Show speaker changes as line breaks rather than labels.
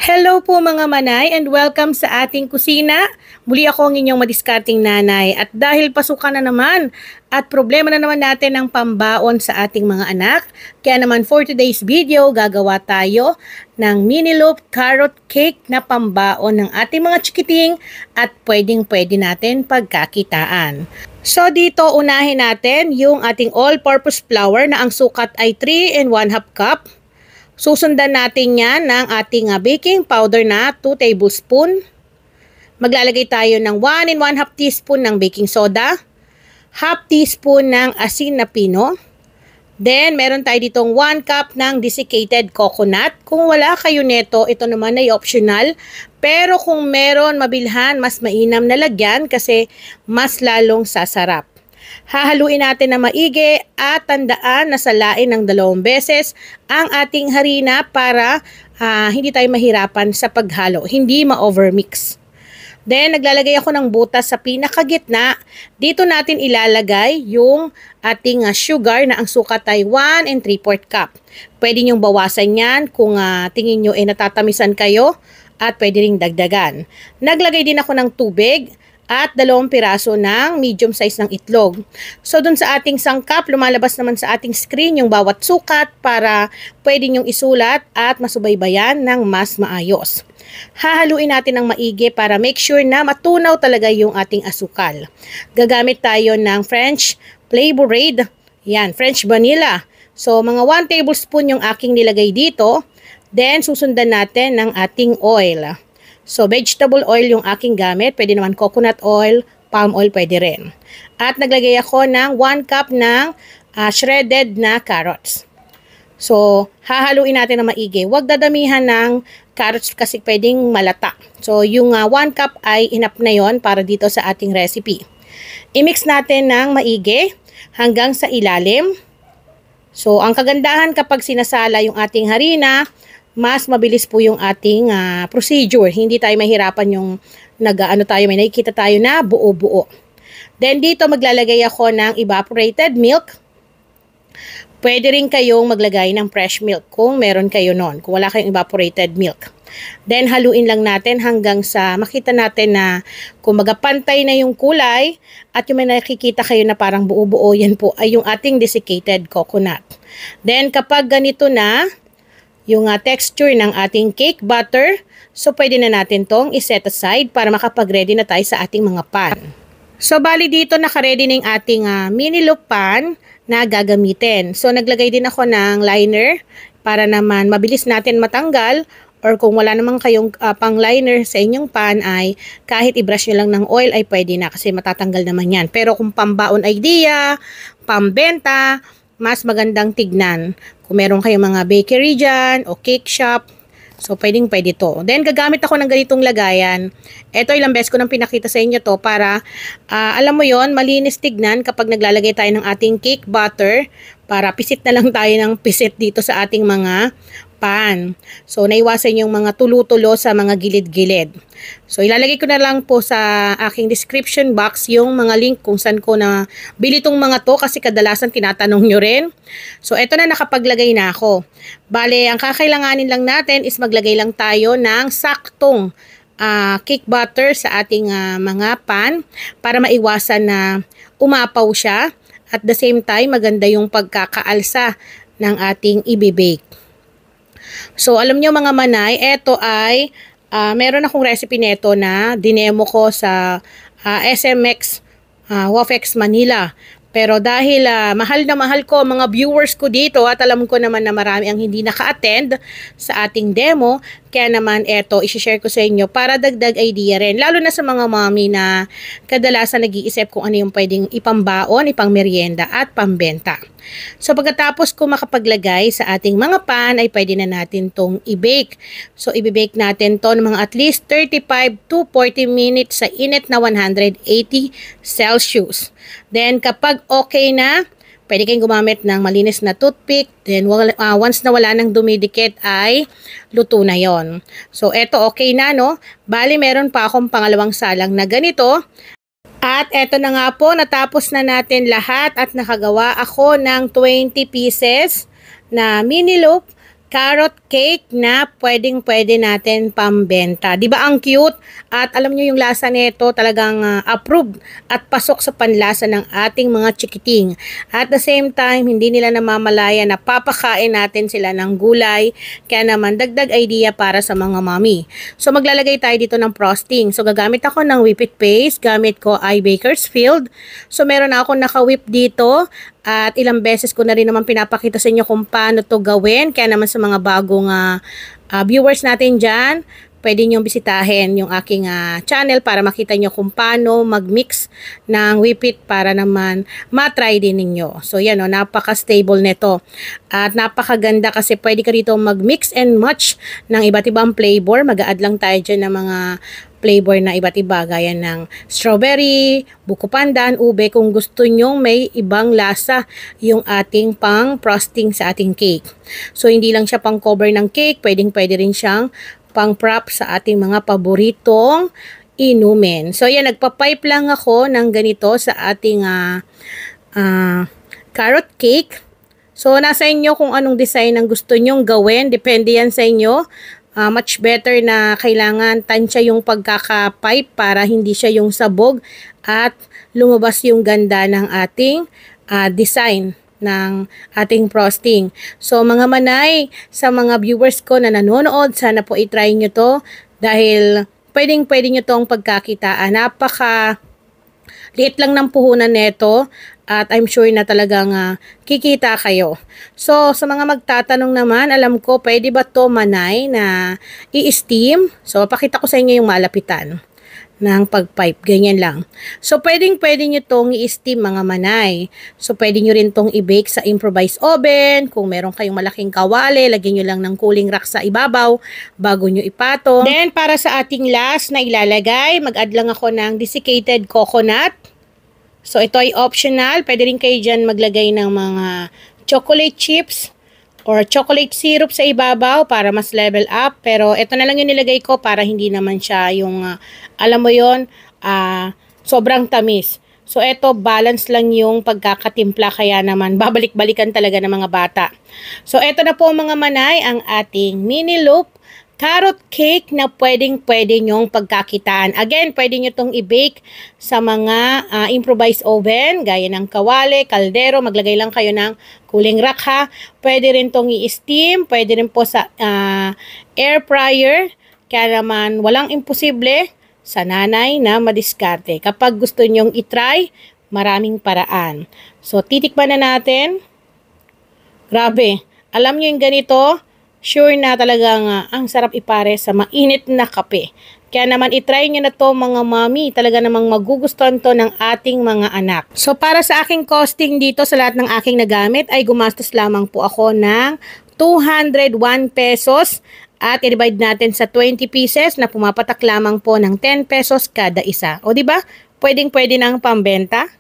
Hello po mga manay and welcome sa ating kusina. Muli ako ang inyong madiskarting nanay at dahil pasukan na naman at problema na naman natin ng pambaon sa ating mga anak, kaya naman for today's video gagawa tayo ng mini loaf carrot cake na pambaon ng ating mga chikiting at pwedeng-pwede natin pagkakitaan. So dito unahin natin yung ating all-purpose flour na ang sukat ay 3 and 1/2 cup. Susundan natin yan ng ating baking powder na 2 tablespoon. Maglalagay tayo ng 1 and 1/2 teaspoon ng baking soda, half teaspoon ng asin na pino. Then, meron tayo ditong 1 cup ng desiccated coconut. Kung wala kayo neto, ito naman ay optional. Pero kung meron mabilhan, mas mainam na lagyan kasi mas lalong sasarap. Hahaluin natin na maigi at tandaan na salain ng 2 beses ang ating harina para hindi tayo mahirapan sa paghalo, hindi ma-overmix. Then, naglalagay ako ng butas sa pinakagitna. Dito natin ilalagay yung ating sugar na ang sukat ay 1 and 3/4 cup. Pwede nyong bawasan yan kung tingin nyo natatamisan kayo at pwede ring dagdagan. Naglagay din ako ng tubig at 2 piraso ng medium size ng itlog. So, dun sa ating sangkap, lumalabas naman sa ating screen yung bawat sukat para pwede nyong isulat at masubaybayan ng mas maayos. Hahaluin natin ng maigi para make sure na matunaw talaga yung ating asukal. Gagamit tayo ng French Flavorade, yan, French Vanilla. So, mga 1 tablespoon yung aking nilagay dito. Then, susundan natin ng ating oil. So, vegetable oil yung aking gamit. Pwede naman coconut oil, palm oil pwede rin. At naglagay ako ng 1 cup ng shredded na carrots. So, hahaluin natin na maigi. Huwag dadamihan ng carrots kasi pwedeng malata. So, yung 1 cup ay enough na yon para dito sa ating recipe. I-mix natin ng maigi hanggang sa ilalim. So, ang kagandahan kapag sinasala yung ating harina, mas mabilis po yung ating procedure. Hindi tayo mahirapan yung may nakikita tayo na buo-buo. Then dito maglalagay ako ng evaporated milk. Pwede rin kayong maglagay ng fresh milk kung meron kayo nun, kung wala kayong evaporated milk. Then haluin lang natin hanggang sa makita natin na kung magapantay na yung kulay at yung may nakikita kayo na parang buo-buo, yan po ay yung ating desiccated coconut. Then kapag ganito na yung texture ng ating cake batter, so pwede na natin tong iset aside para makapag-ready na tayo sa ating mga pan. So bali dito naka-ready na yung ating mini loaf pan na gagamitin. So naglagay din ako ng liner para naman mabilis natin matanggal, or kung wala namang kayong pang liner sa inyong pan ay kahit i-brush nyo lang ng oil ay pwede na kasi matatanggal naman yan. Pero kung pambaon idea, pambenta, mas magandang tignan kung meron kayong mga bakery dyan o cake shop. So, pwede to. Then, gagamit ako ng ganitong lagayan. Ito, ilang beses ko nang pinakita sa inyo to para, alam mo yon, malinis tignan kapag naglalagay tayo ng ating cake batter para pisit na lang tayo ng pisit dito sa ating mga pan. So, naiwasan yung mga tulo-tulo sa mga gilid-gilid. So, ilalagay ko na lang po sa aking description box yung mga link kung saan ko na bili tong mga to kasi kadalasan tinatanong nyo rin. So, eto na, nakapaglagay na ako. Bale, ang kakailanganin lang natin is maglagay lang tayo ng saktong cake batter sa ating mga pan para maiwasan na umapaw siya. At the same time, maganda yung pagkakaalsa ng ating ibibake. So, alam nyo mga manay, ito ay meron akong recipe nito na dinemo ko sa SMX Wafex Manila. Pero dahil mahal na mahal ko mga viewers ko dito at alam ko naman na marami ang hindi naka-attend sa ating demo, kaya naman eto, isi-share ko sa inyo para dagdag idea rin. Lalo na sa mga mommy na kadalasan nag-iisip kung ano yung pwedeng ipambaon, ipang merienda at pambenta. So pagkatapos ko makapaglagay sa ating mga pan ay pwede na natin tong i-bake. So i-bake natin to ng mga at least 35 to 40 minutes sa init na 180 Celsius. Then kapag okay na, pwede kayong gumamit ng malinis na toothpick. Then once na wala nang dumidikit ay luto na yon. So eto okay na, no? Bali meron pa akong pangalawang salang na ganito. At eto na nga po, natapos na natin lahat at nakagawa ako ng 20 pieces na mini loaf carrot cake na pwedeng-pwede natin pambenta. 'Di ba ang cute? At alam niyo yung lasa nito talagang approved at pasok sa panlasa ng ating mga chikiting. At the same time, hindi nila namamalaya na papakain natin sila ng gulay. Kaya naman dagdag idea para sa mga mommy. So maglalagay tayo dito ng frosting. So gagamit ako ng whip it paste. Gamit ko ay Bakersfield. So meron na ako naka-whip dito. At ilang beses ko na rin naman pinapakita sa inyo kung paano to gawin. Kaya naman sa mga bagong viewers natin dyan, pwede nyo bisitahin yung aking channel para makita nyo kung paano mag-mix ng whippet para naman matry din ninyo. So yan o, napaka-stable nito. At napakaganda kasi pwede ka rito mag-mix and match ng iba't ibang flavor. Mag-a-add lang tayo dyan ng mga flavor na iba't iba gaya ng strawberry, buko pandan, ube kung gusto nyo may ibang lasa yung ating pang frosting sa ating cake. So hindi lang siya pang cover ng cake, pwede rin siyang pang prop sa ating mga paboritong inumin. So yan, nagpa-pipe lang ako ng ganito sa ating carrot cake. So nasa inyo kung anong design ang gusto nyong gawin, depende yan sa inyo. Much better na kailangan tansya yung pagkaka-pipe para hindi siya yung sabog at lumabas yung ganda ng ating design ng ating frosting. So mga manay, sa mga viewers ko na nanonood, sana po i-try nyo to dahil pwedeng-pwede nyo tong pagkakitaan. Napaka liit lang ng puhunan neto at I'm sure na talagang kikita kayo. So, sa mga magtatanong naman, alam ko, pwede ba to manay na i-steam? So, pakita ko sa inyo yung malapitan ng pag-pipe. Ganyan lang. So, pwedeng-pwede nyo tong i-steam mga manay. So, pwede nyo rin tong i-bake sa improvised oven. Kung meron kayong malaking kawali, lagyan nyo lang ng cooling rack sa ibabaw bago nyo ipatong. Then, para sa ating last na ilalagay, mag-add lang ako ng desiccated coconut. So, ito ay optional. Pwede rin kayo dyan maglagay ng mga chocolate chips or chocolate syrup sa ibabaw para mas level up. Pero, ito na lang yung nilagay ko para hindi naman siya yung, alam mo yon sobrang tamis. So, ito, balance lang yung pagkakatimpla. Kaya naman, babalik-balikan talaga ng mga bata. So, ito na po mga manay, ang ating mini loop carrot cake na pwedeng-pwede nyong pagkakitaan. Again, pwede nyo itong i-bake sa mga improvised oven, gaya ng kawali, kaldero, maglagay lang kayo ng cooling rack ha. Pwede rin itong i-steam, pwede rin po sa air fryer, kaya naman walang imposible sa nanay na madiskarte. Kapag gusto nyong i-try, maraming paraan. So, titikman na natin. Grabe, alam nyo yung ganito, sure na talagang ang sarap ipare sa mainit na kape. Kaya naman itry nyo na to mga mami. Talaga namang magugustuhan to ng ating mga anak. So para sa aking costing dito sa lahat ng aking nagamit ay gumastos lamang po ako ng 201 pesos. At i-divide natin sa 20 pieces na pumapatak lamang po ng 10 pesos kada isa. O diba? Pwedeng-pwede nang pambenta.